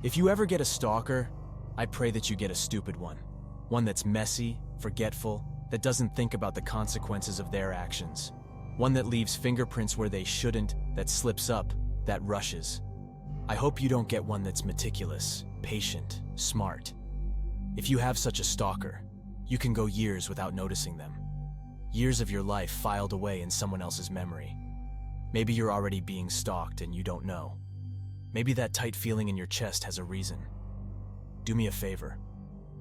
If you ever get a stalker, I pray that you get a stupid one. One that's messy, forgetful, that doesn't think about the consequences of their actions. One that leaves fingerprints where they shouldn't, that slips up, that rushes. I hope you don't get one that's meticulous, patient, smart. If you have such a stalker, you can go years without noticing them. Years of your life filed away in someone else's memory. Maybe you're already being stalked and you don't know. Maybe that tight feeling in your chest has a reason. Do me a favor.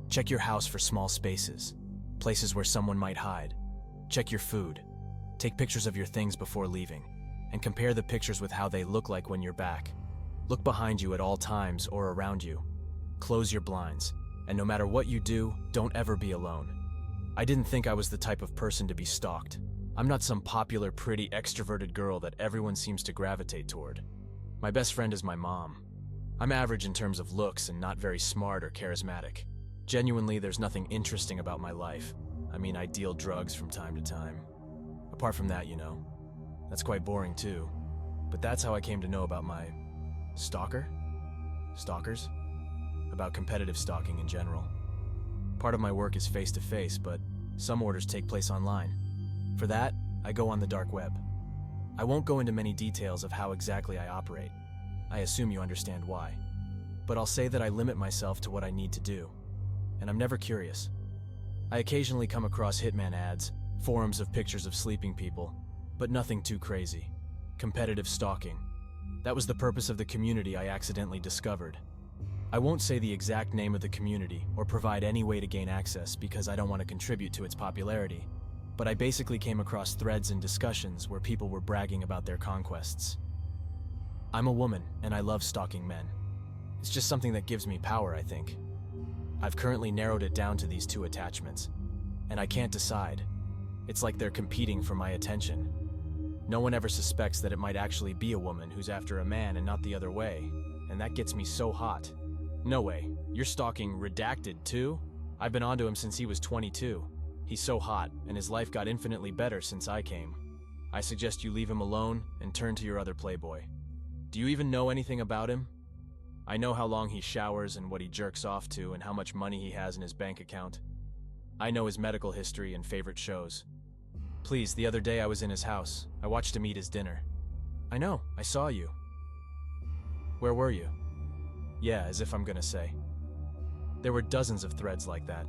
Check your house for small spaces, places where someone might hide. Check your food. Take pictures of your things before leaving, and compare the pictures with how they look like when you're back. Look behind you at all times or around you. Close your blinds, and no matter what you do, don't ever be alone. I didn't think I was the type of person to be stalked. I'm not some popular, pretty, extroverted girl that everyone seems to gravitate toward. My best friend is my mom. I'm average in terms of looks and not very smart or charismatic. Genuinely, there's nothing interesting about my life. I mean, I deal drugs from time to time. Apart from that, that's quite boring too. But that's how I came to know about my stalker? Stalkers? About competitive stalking in general. Part of my work is face-to-face, but some orders take place online. For that, I go on the dark web. I won't go into many details of how exactly I operate. I assume you understand why. But I'll say that I limit myself to what I need to do. And I'm never curious. I occasionally come across hitman ads, forums of pictures of sleeping people, but nothing too crazy. Competitive stalking. That was the purpose of the community I accidentally discovered. I won't say the exact name of the community or provide any way to gain access because I don't want to contribute to its popularity, but I basically came across threads and discussions where people were bragging about their conquests. I'm a woman and I love stalking men. It's just something that gives me power, I think. I've currently narrowed it down to these two attachments, and I can't decide. It's like they're competing for my attention. No one ever suspects that it might actually be a woman who's after a man and not the other way, and that gets me so hot. No way, you're stalking Redacted too? I've been onto him since he was 22. He's so hot, and his life got infinitely better since I came. I suggest you leave him alone and turn to your other playboy. Do you even know anything about him? I know how long he showers and what he jerks off to and how much money he has in his bank account. I know his medical history and favorite shows. Please, the other day I was in his house. I watched him eat his dinner. I know, I saw you. Where were you? Yeah, as if I'm gonna say. There were dozens of threads like that.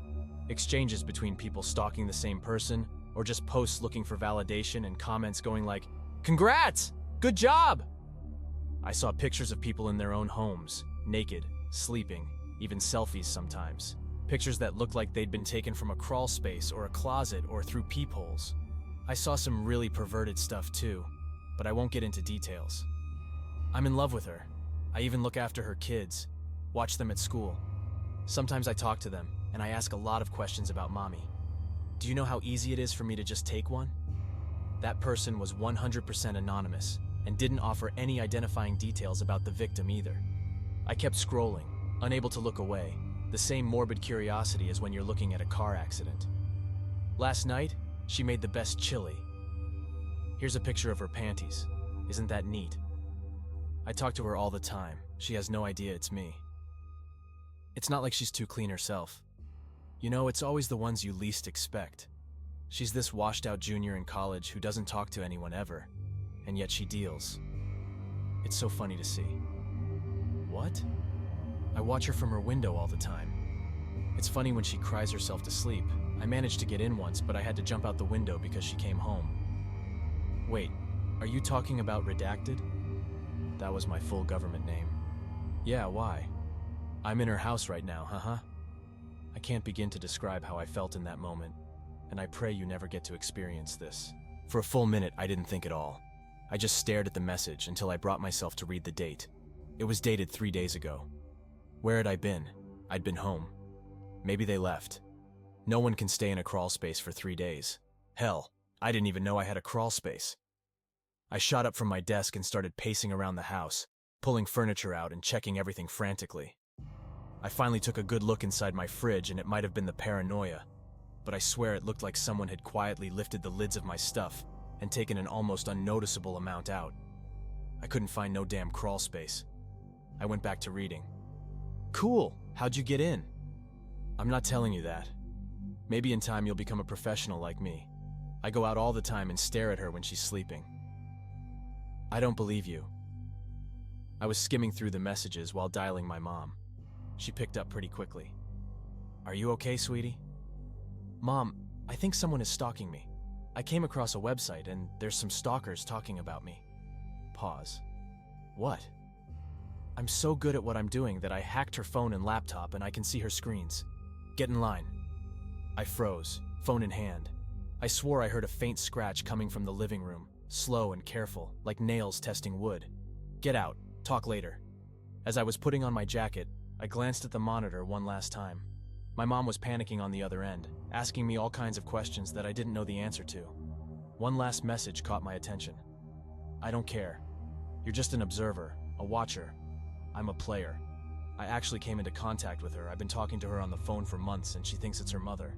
Exchanges between people stalking the same person, or just posts looking for validation and comments going like, "Congrats! Good job!" I saw pictures of people in their own homes, naked, sleeping, even selfies sometimes. Pictures that looked like they'd been taken from a crawl space or a closet or through peepholes. I saw some really perverted stuff too, but I won't get into details. I'm in love with her. I even look after her kids, watch them at school. Sometimes I talk to them, and I ask a lot of questions about mommy. Do you know how easy it is for me to just take one? That person was 100% anonymous and didn't offer any identifying details about the victim either. I kept scrolling, unable to look away, the same morbid curiosity as when you're looking at a car accident. Last night, she made the best chili. Here's a picture of her panties. Isn't that neat? I talk to her all the time. She has no idea it's me. It's not like she's too clean herself. It's always the ones you least expect. She's this washed-out junior in college who doesn't talk to anyone ever, and yet she deals. It's so funny to see. What? I watch her from her window all the time. It's funny when she cries herself to sleep. I managed to get in once, but I had to jump out the window because she came home. Wait, are you talking about Redacted? That was my full government name. Yeah, why? I'm in her house right now, huh? I can't begin to describe how I felt in that moment, and I pray you never get to experience this. For a full minute, I didn't think at all. I just stared at the message until I brought myself to read the date. It was dated 3 days ago. Where had I been? I'd been home. Maybe they left. No one can stay in a crawl space for 3 days. Hell, I didn't even know I had a crawl space. I shot up from my desk and started pacing around the house, pulling furniture out and checking everything frantically. I finally took a good look inside my fridge, and it might have been the paranoia, but I swear it looked like someone had quietly lifted the lids of my stuff and taken an almost unnoticeable amount out. I couldn't find no damn crawl space. I went back to reading. Cool, how'd you get in? I'm not telling you that. Maybe in time you'll become a professional like me. I go out all the time and stare at her when she's sleeping. I don't believe you. I was skimming through the messages while dialing my mom. She picked up pretty quickly. Are you okay, sweetie? Mom, I think someone is stalking me. I came across a website and there's some stalkers talking about me. Pause. What? I'm so good at what I'm doing that I hacked her phone and laptop and I can see her screens. Get in line. I froze, phone in hand. I swore I heard a faint scratch coming from the living room, slow and careful, like nails testing wood. Get out, talk later. As I was putting on my jacket, I glanced at the monitor one last time. My mom was panicking on the other end, asking me all kinds of questions that I didn't know the answer to. One last message caught my attention. I don't care. You're just an observer, a watcher. I'm a player. I actually came into contact with her. I've been talking to her on the phone for months and she thinks it's her mother.